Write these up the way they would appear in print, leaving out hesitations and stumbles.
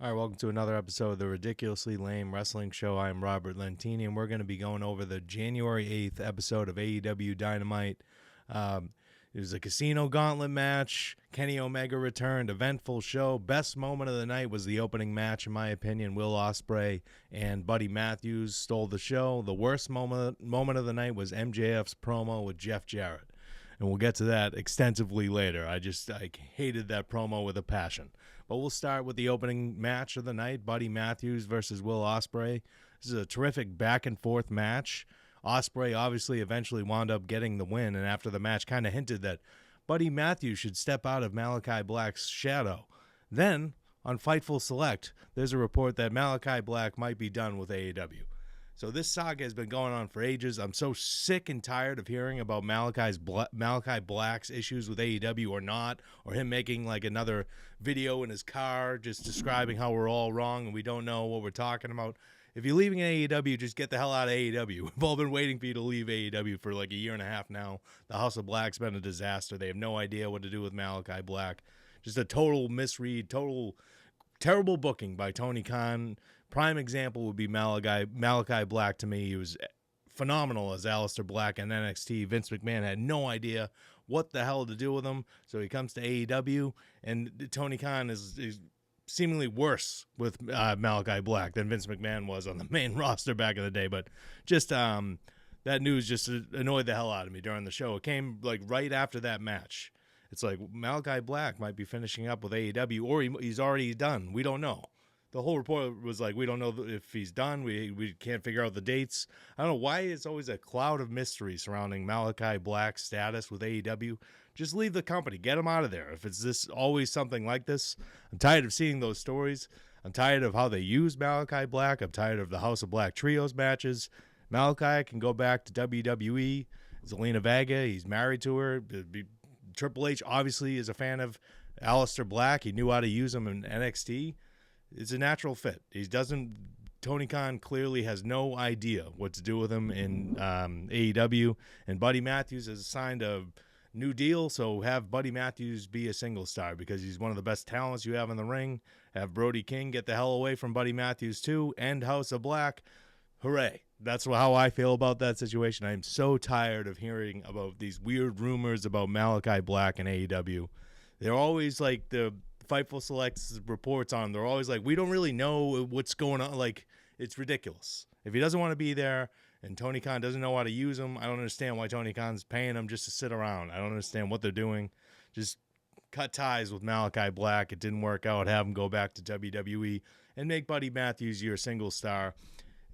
All right, welcome to another episode of the Ridiculously Lame Wrestling Show. I am Robert Lentini, and we're going to be going over the January 8th episode of AEW Dynamite. It was a Casino Gauntlet Match. Kenny Omega returned. Eventful show. Best moment of the night was the opening match, in my opinion. Will Ospreay and Buddy Matthews stole the show. The worst moment of the night was MJF's promo with Jeff Jarrett. And we'll get to that extensively later. I hated that promo with a passion. But we'll start with the opening match of the night, Buddy Matthews versus Will Ospreay. This is a terrific back-and-forth match. Ospreay obviously eventually wound up getting the win, and after the match kind of hinted that Buddy Matthews should step out of Malakai Black's shadow. Then, on Fightful Select, there's a report that Malakai Black might be done with AEW. So this saga has been going on for ages. I'm so sick and tired of hearing about Malakai Black's issues with AEW or not, or him making like another video in his car just describing how we're all wrong and we don't know what we're talking about. If you're leaving AEW, just get the hell out of AEW. We've all been waiting for you to leave AEW for like a year and a half now. The House of Black's been a disaster. They have no idea what to do with Malakai Black. Just a total misread, total terrible booking by Tony Khan. Prime example would be Malakai Black to me. He was phenomenal as Aleister Black in NXT. Vince McMahon had no idea what the hell to do with him. So he comes to AEW, and Tony Khan is seemingly worse with Malakai Black than Vince McMahon was on the main roster back in the day. But just that news just annoyed the hell out of me during the show. It came like right after that match. It's like Malakai Black might be finishing up with AEW, or he's already done. We don't know. The whole report was like, we don't know if he's done. We can't figure out the dates. I don't know why it's always a cloud of mystery surrounding Malakai Black's status with AEW. Just leave the company. Get him out of there. If it's this always something like this, I'm tired of seeing those stories. I'm tired of how they use Malakai Black. I'm tired of the House of Black Trios matches. Malakai can go back to WWE. Zelina Vega, he's married to her. Triple H obviously is a fan of Aleister Black. He knew how to use him in NXT. It's a natural fit. Tony Khan clearly has no idea what to do with him in AEW. And Buddy Matthews has signed a new deal, so have Buddy Matthews be a single star because he's one of the best talents you have in the ring. Have Brody King get the hell away from Buddy Matthews too. End House of Black. Hooray. That's how I feel about that situation. I am so tired of hearing about these weird rumors about Malakai Black and AEW. They're always like the Fightful Select's reports on. They're always like, we don't really know what's going on. Like, it's ridiculous. If he doesn't want to be there and Tony Khan doesn't know how to use him, I don't understand why Tony Khan's paying him just to sit around. I don't understand what they're doing. Just cut ties with Malakai Black. It didn't work out. Have him go back to WWE and make Buddy Matthews your single star.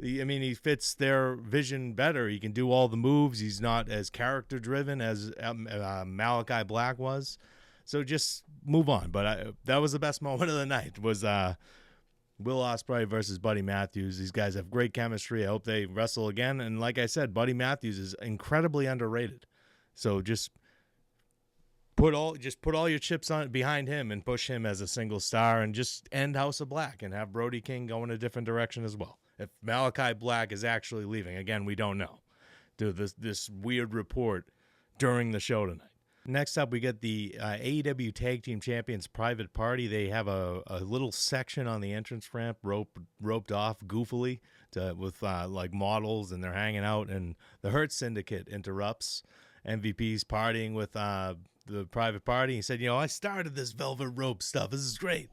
He fits their vision better. He can do all the moves. He's not as character-driven as Malakai Black was. So just move on. But that was the best moment of the night, was Will Ospreay versus Buddy Matthews. These guys have great chemistry. I hope they wrestle again. And like I said, Buddy Matthews is incredibly underrated. So just put all your chips behind him and push him as a single star and just end House of Black and have Brody King go in a different direction as well. If Malakai Black is actually leaving, again, we don't know. Dude, this weird report during the show tonight. Next up, we get the AEW Tag Team Champions Private Party. They have a little section on the entrance ramp roped off goofily with like models, and they're hanging out, and the Hurt Syndicate interrupts. MVP's partying with the Private Party. He said, I started this velvet rope stuff. This is great.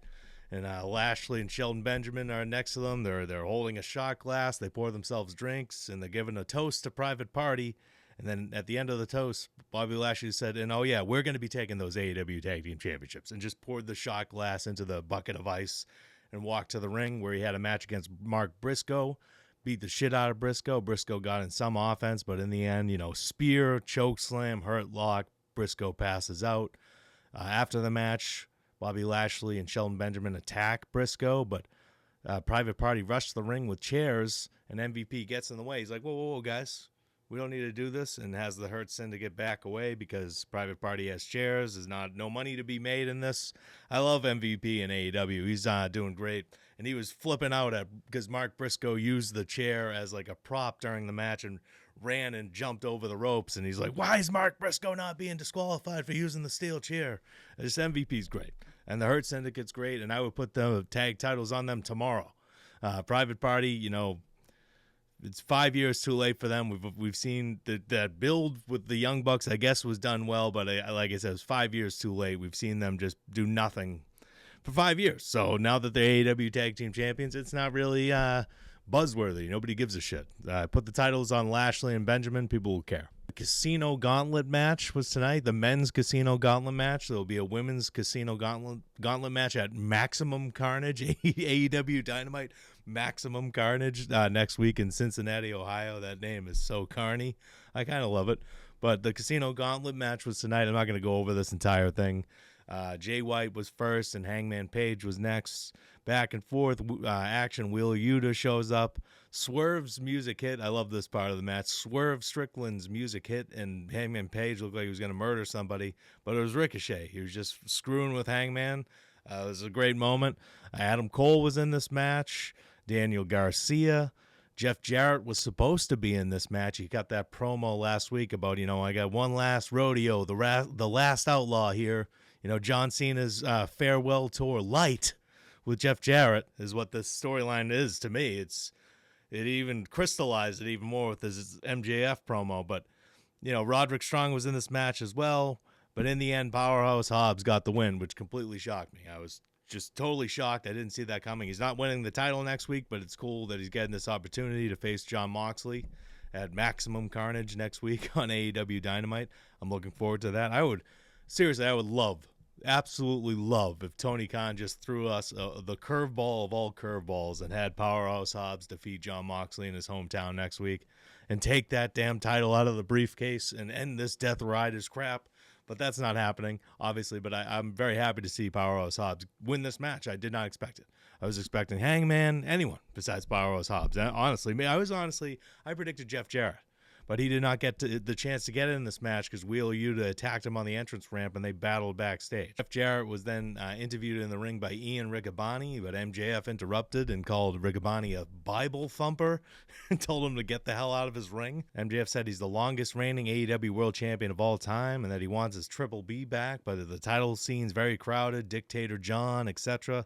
And Lashley and Shelton Benjamin are next to them. They're holding a shot glass. They pour themselves drinks, and they're giving a toast to Private Party. And then at the end of the toast, Bobby Lashley said, and oh yeah, we're going to be taking those AEW Tag Team Championships, and just poured the shot glass into the bucket of ice and walked to the ring where he had a match against Mark Briscoe, beat the shit out of Briscoe. Briscoe got in some offense, but in the end, spear, choke slam, hurt lock, Briscoe passes out. After the match, Bobby Lashley and Shelton Benjamin attack Briscoe, but Private Party rushed the ring with chairs, and MVP gets in the way. He's like, whoa, guys. We don't need to do this, and has the Hurt Syndicate back away because Private Party has chairs. There's no money to be made in this. I love MVP in AEW. He's doing great. And he was flipping out because Mark Briscoe used the chair as like a prop during the match and ran and jumped over the ropes. And he's like, why is Mark Briscoe not being disqualified for using the steel chair? This MVP's great. And the Hurt Syndicate's great, and I would put the tag titles on them tomorrow. Private Party, you know, it's 5 years too late for them. We've seen that build with the Young Bucks, I guess, was done well, but like I said, it was 5 years too late. We've seen them just do nothing for 5 years. So now that they're AEW Tag Team Champions, it's not really buzzworthy. Nobody gives a shit. Put the titles on Lashley and Benjamin, people will care. The Casino Gauntlet match was tonight, the men's Casino Gauntlet match. There will be a women's Casino Gauntlet match at Maximum Carnage, AEW Dynamite Maximum Carnage next week in Cincinnati, Ohio. That name is so carny. I kind of love it. But the Casino Gauntlet match was tonight. I'm not going to go over this entire thing. Jay White was first and Hangman Page was next. Back and forth action. Willow Yuta shows up. Swerve's music hit. I love this part of the match. Swerve Strickland's music hit, and Hangman Page looked like he was going to murder somebody, but it was Ricochet. He was just screwing with Hangman. It was a great moment. Adam Cole was in this match. Daniel Garcia. Jeff Jarrett was supposed to be in this match. He got that promo last week about, I got one last rodeo, the last outlaw here. John Cena's farewell tour light with Jeff Jarrett is what this storyline is to me. It even crystallized it even more with his MJF promo. But, Roderick Strong was in this match as well. But in the end, Powerhouse Hobbs got the win, which completely shocked me. I was just totally shocked. I didn't see that coming. He's not winning the title next week, but it's cool that he's getting this opportunity to face Jon Moxley at Maximum Carnage next week on AEW Dynamite. I'm looking forward to that. I would absolutely love if Tony Khan just threw us the curveball of all curveballs and had Powerhouse Hobbs defeat Jon Moxley in his hometown next week and take that damn title out of the briefcase and end this Death Riders crap. But that's not happening, obviously. But I'm very happy to see Powerhouse Hobbs win this match. I did not expect it. I was expecting Hangman, anyone besides Powerhouse Hobbs. And I predicted Jeff Jarrett. But he did not get the chance to get in this match because Wheeler Yuta attacked him on the entrance ramp and they battled backstage. Jeff Jarrett was then interviewed in the ring by Ian Riccaboni, but MJF interrupted and called Riccaboni a Bible thumper and told him to get the hell out of his ring. MJF said he's the longest reigning AEW World Champion of all time and that he wants his Triple B back, but the title scene's very crowded, Dictator John, etc.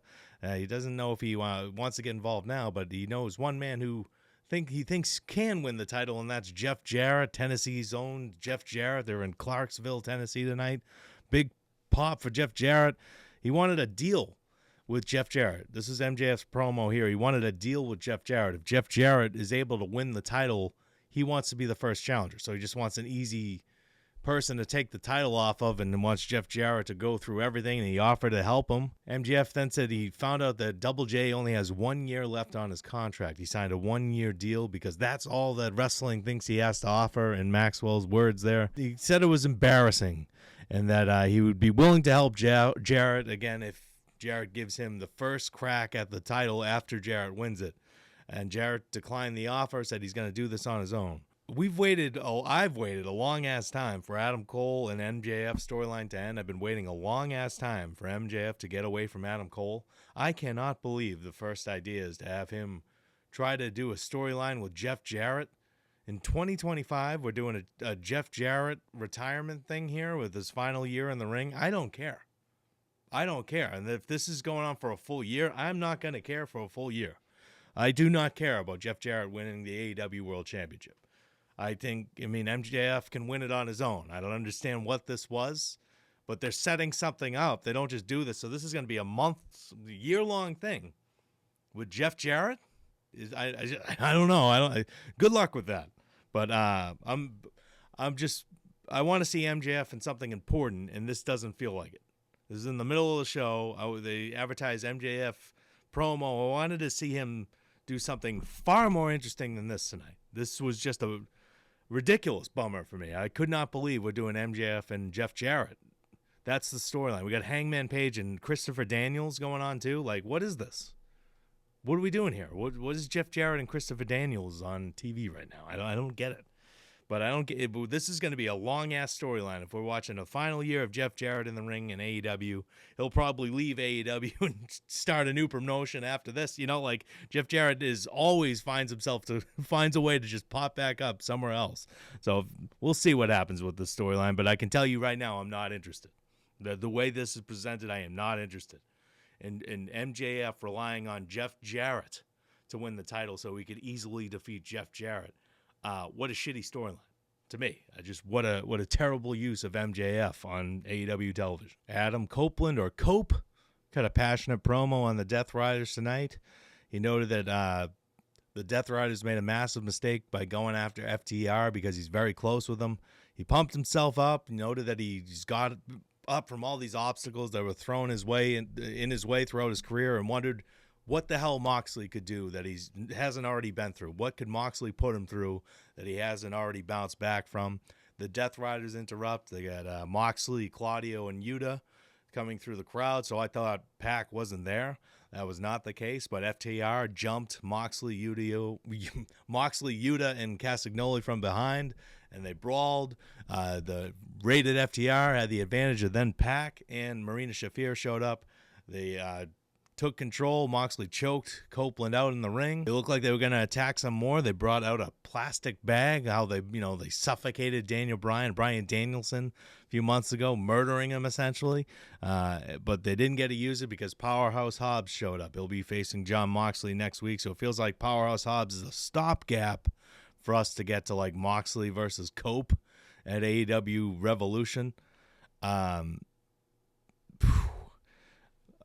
He doesn't know if he wants to get involved now, but he knows one man who he thinks can win the title, and that's Jeff Jarrett, Tennessee's own Jeff Jarrett. They're in Clarksville, Tennessee tonight. Big pop for Jeff Jarrett. He wanted a deal with Jeff Jarrett. This is MJF's promo here. He wanted a deal with Jeff Jarrett. If Jeff Jarrett is able to win the title, he wants to be the first challenger. So he just wants an easy person to take the title off of and wants Jeff Jarrett to go through everything, and he offered to help him. MJF then said he found out that Double J only has 1 year left on his contract. He signed a 1-year deal because that's all that wrestling thinks he has to offer, in Maxwell's words there. He said it was embarrassing and that he would be willing to help Jarrett again if Jarrett gives him the first crack at the title after Jarrett wins it. And Jarrett declined the offer, said he's going to do this on his own. I've waited a long-ass time for Adam Cole and MJF storyline to end. I've been waiting a long-ass time for MJF to get away from Adam Cole. I cannot believe the first idea is to have him try to do a storyline with Jeff Jarrett. In 2025, we're doing a Jeff Jarrett retirement thing here with his final year in the ring. I don't care. And if this is going on for a full year, I'm not going to care for a full year. I do not care about Jeff Jarrett winning the AEW World Championship. MJF can win it on his own. I don't understand what this was, but they're setting something up. They don't just do this. So this is going to be a year-long thing with Jeff Jarrett. I don't know. Good luck with that. But I want to see MJF in something important, and this doesn't feel like it. This is in the middle of the show. They advertised MJF promo. I wanted to see him do something far more interesting than this tonight. This was just a ridiculous bummer for me. I could not believe we're doing MJF and Jeff Jarrett. That's the storyline. We got Hangman Page and Christopher Daniels going on too. Like, what is this? What are we doing here? What is Jeff Jarrett and Christopher Daniels on TV right now? I don't get it. But I don't get it. But this is going to be a long-ass storyline. If we're watching a final year of Jeff Jarrett in the ring in AEW, he'll probably leave AEW and start a new promotion after this. Jeff Jarrett always finds a way to just pop back up somewhere else. So we'll see what happens with this storyline. But I can tell you right now, I'm not interested. The way this is presented, I am not interested. And MJF relying on Jeff Jarrett to win the title so he could easily defeat Jeff Jarrett. What a shitty storyline to me. What a terrible use of MJF on AEW television. Adam Copeland, or Cope, got a passionate promo on the Death Riders tonight. He noted that the Death Riders made a massive mistake by going after FTR because he's very close with them. He pumped himself up, noted that he's got up from all these obstacles that were thrown his way in his way throughout his career, and wondered what the hell Moxley could do that he hasn't already been through. What could Moxley put him through that he hasn't already bounced back from? The Death Riders interrupt. They got Moxley, Claudio, and Yuta coming through the crowd, so I thought Pac wasn't there. That was not the case, but FTR jumped Moxley, Yuta, and Castagnoli from behind, and they brawled. The rated FTR had the advantage, of then Pac and Marina Shafir showed up. They took control. Moxley choked Copeland out in the ring. It looked like they were going to attack some more. They brought out a plastic bag, how they suffocated Brian Danielson a few months ago, murdering him essentially. But they didn't get to use it because Powerhouse Hobbs showed up. He'll be facing John Moxley next week, so it feels like Powerhouse Hobbs is a stopgap for us to get to like Moxley versus Cope at AEW Revolution.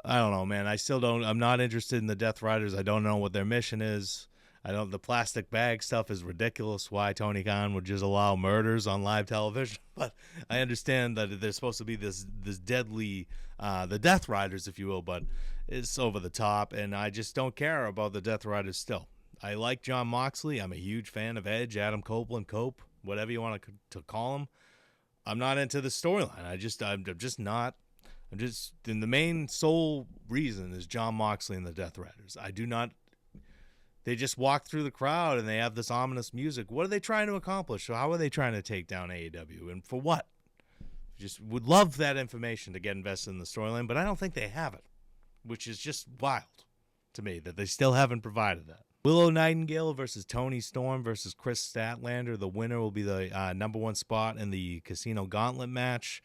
I don't know, man. I'm not interested in the Death Riders. I don't know what their mission is. The plastic bag stuff is ridiculous. Why Tony Khan would just allow murders on live television. But I understand that there's supposed to be this deadly, the Death Riders, if you will, but it's over the top. And I just don't care about the Death Riders still. I like John Moxley. I'm a huge fan of Edge, Adam Copeland, Cope, whatever you want to call him. I'm not into the storyline. I'm just not. And the main sole reason is John Moxley and the Death Riders. They just walk through the crowd and they have this ominous music. What are they trying to accomplish? So how are they trying to take down AEW? And for what? Just would love that information to get invested in the storyline, but I don't think they have it, which is just wild to me that they still haven't provided that. Willow Nightingale versus Toni Storm versus Kris Statlander. The winner will be the number one spot in the Casino Gauntlet match.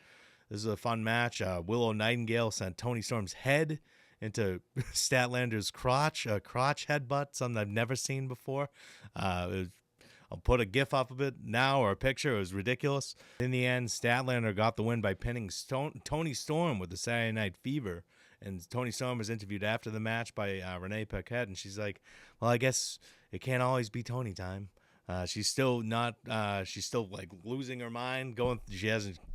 This is a fun match. Willow Nightingale sent Toni Storm's head into Statlander's crotch, a crotch headbutt, something I've never seen before. I'll put a GIF up of it now, or a picture. It was ridiculous. In the end, Statlander got the win by pinning Toni Storm with the Saturday Night Fever. And Toni Storm was interviewed after the match by Renee Paquette, and she's like, well, I guess it can't always be Toni time. She's still not. She's still like losing her mind.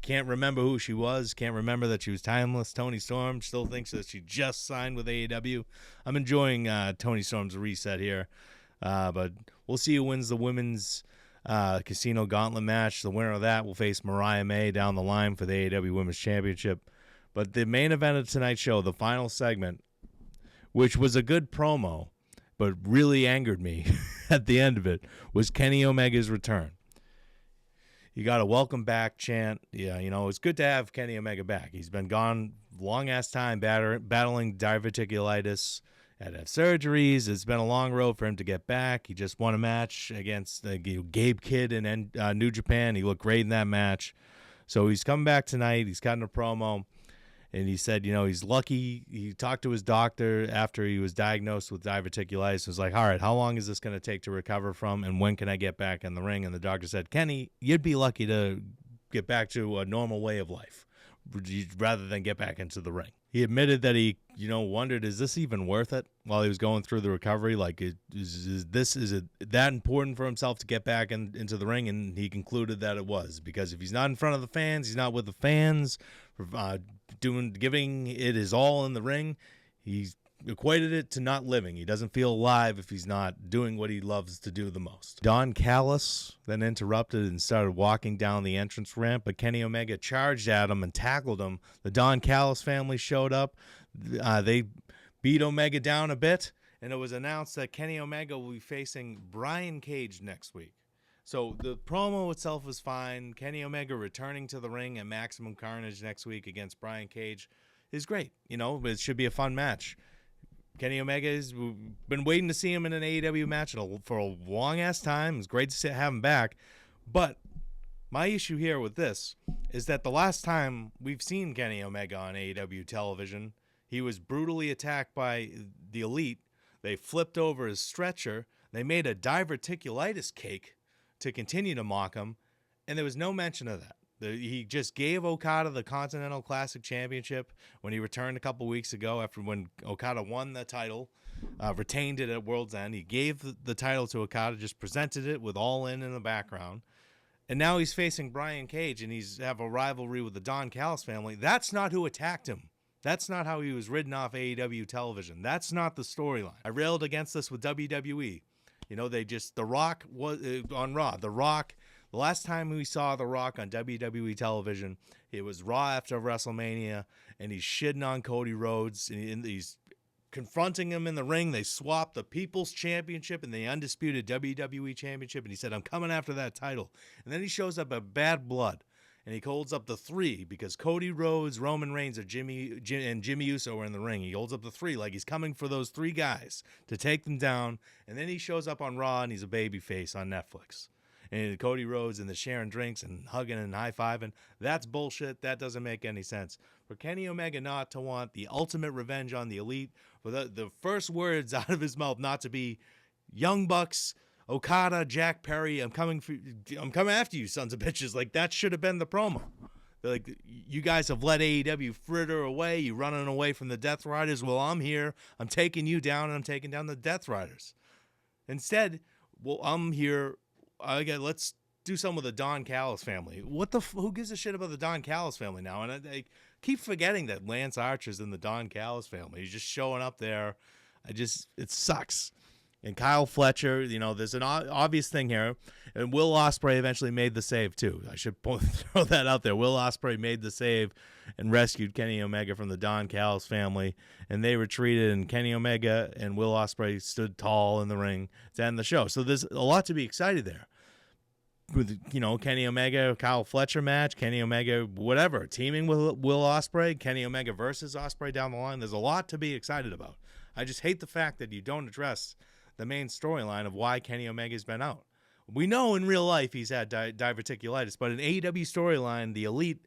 Can't remember who she was. Can't remember that she was timeless. Toni Storm still thinks that she just signed with AEW. I'm enjoying Toni Storm's reset here, but we'll see who wins the women's Casino Gauntlet match. The winner of that will face Mariah May down the line for the AEW Women's Championship. But the main event of tonight's show, the final segment, which was a good promo, but really angered me at the end of it, was Kenny Omega's return. You got a welcome back chant. Yeah, it's good to have Kenny Omega back. He's been gone long-ass time battling diverticulitis, had to have surgeries. It's been a long road for him to get back. He just won a match against Gabe Kidd in New Japan. He looked great in that match. So he's coming back tonight. He's cutting a promo. And he said, he's lucky. He talked to his doctor after he was diagnosed with diverticulitis. He was like, all right, how long is this going to take to recover from, and when can I get back in the ring? And the doctor said, Kenny, you'd be lucky to get back to a normal way of life rather than get back into the ring. He admitted that he, wondered, is this even worth it while he was going through the recovery? Like, is it that important for himself to get back into the ring? And he concluded that it was, because if he's not in front of the fans, he's not with the fans, giving it his all in the ring, he's equated it to not living. He doesn't feel alive if he's not doing what he loves to do the most. Don Callis then interrupted and started walking down the entrance ramp, but Kenny Omega charged at him and tackled him. The Don Callis family showed up. They beat Omega down a bit, and it was announced that Kenny Omega will be facing Brian Cage next week. So the promo itself was fine. Kenny Omega returning to the ring at Maximum Carnage next week against Brian Cage is great. It should be a fun match. Kenny Omega has been waiting to see him in an AEW match for a long-ass time. It's great to have him back. But My issue here with this is that the last time we've seen Kenny Omega on AEW television, he was brutally attacked by the Elite. They flipped over his stretcher. They made a diverticulitis cake to continue to mock him, and there was no mention of that. He just gave Okada the Continental Classic Championship when he returned a couple weeks ago after when Okada won the title, retained it at World's End. He gave the title to Okada, just presented it with All In the background. And now he's facing Brian Cage, and he's have a rivalry with the Don Callis family. That's not who attacked him. That's not how he was ridden off AEW television. That's not the storyline. I railed against this with WWE. You know, The Rock was on Raw. The last time we saw The Rock on WWE television, it was Raw after WrestleMania, and he's shitting on Cody Rhodes, and he's confronting him in the ring. They swapped the People's Championship and the undisputed WWE Championship, and he said, I'm coming after that title. And then he shows up at Bad Blood, and he holds up the 3 because Cody Rhodes, Roman Reigns, and Jimmy Uso are in the ring. He holds up the 3 like he's coming for those 3 guys to take them down. And then he shows up on Raw, and he's a babyface on Netflix. And Cody Rhodes and the sharing drinks and hugging and high-fiving. That's bullshit. That doesn't make any sense. For Kenny Omega not to want the ultimate revenge on the Elite, for the first words out of his mouth not to be Young Bucks, Okada, Jack Perry, I'm coming after you, sons of bitches. Like, that should have been the promo. Like, you guys have let AEW fritter away. You running away from the Death Riders. Well, I'm here. I'm taking you down, and I'm taking down the Death Riders. Instead, well, I'm here. Let's do something with the Don Callis family. Who gives a shit about the Don Callis family now? And I keep forgetting that Lance Archer's in the Don Callis family. He's just showing up there. It sucks. And Kyle Fletcher, you know, there's an obvious thing here. And Will Ospreay eventually made the save, too. I should throw that out there. Will Ospreay made the save and rescued Kenny Omega from the Don Callis family. And they retreated, and Kenny Omega and Will Ospreay stood tall in the ring to end the show. So there's a lot to be excited there. With, you know, Kenny Omega, Kyle Fletcher match, Kenny Omega, whatever, teaming with Will Ospreay, Kenny Omega versus Ospreay down the line. There's a lot to be excited about. I just hate the fact that you don't address the main storyline of why Kenny Omega's been out. We know in real life he's had diverticulitis, but in AEW storyline, the Elite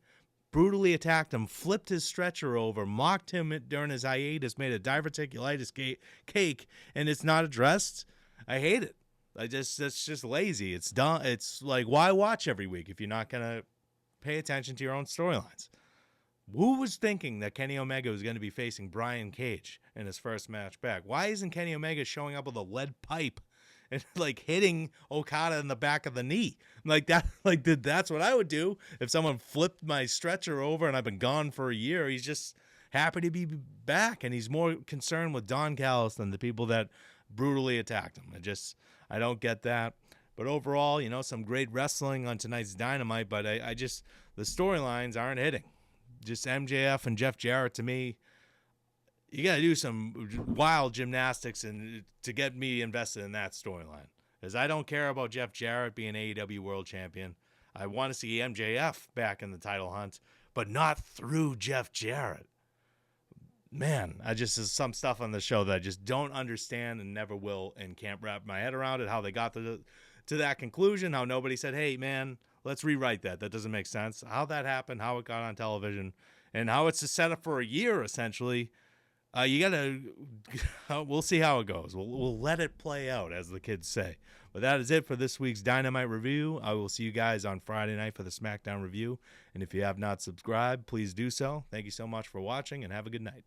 brutally attacked him, flipped his stretcher over, mocked him during his hiatus, made a diverticulitis cake, and it's not addressed. I hate it. That's just lazy. It's done. It's like, why watch every week if you're not gonna pay attention to your own storylines? Who was thinking that Kenny Omega was going to be facing Brian Cage in his first match back? Why isn't Kenny Omega showing up with a lead pipe and like hitting Okada in the back of the knee? Like that, that's what I would do if someone flipped my stretcher over and I've been gone for a year. He's just happy to be back, and he's more concerned with Don Callis than the people that brutally attacked him. I don't get that. But overall, you know, some great wrestling on tonight's Dynamite, but the storylines aren't hitting. Just MJF and Jeff Jarrett, to me, you got to do some wild gymnastics and to get me invested in that storyline. Because I don't care about Jeff Jarrett being AEW World Champion. I want to see MJF back in the title hunt, but not through Jeff Jarrett. Man, there's some stuff on the show that I just don't understand and never will, and can't wrap my head around it, how they got to that conclusion, how nobody said, hey, man, let's rewrite that. That doesn't make sense. How that happened, how it got on television, and how it's a setup for a year, essentially. We'll see how it goes. We'll let it play out, as the kids say. But that is it for this week's Dynamite review. I will see you guys on Friday night for the SmackDown review. And if you have not subscribed, please do so. Thank you so much for watching, and have a good night.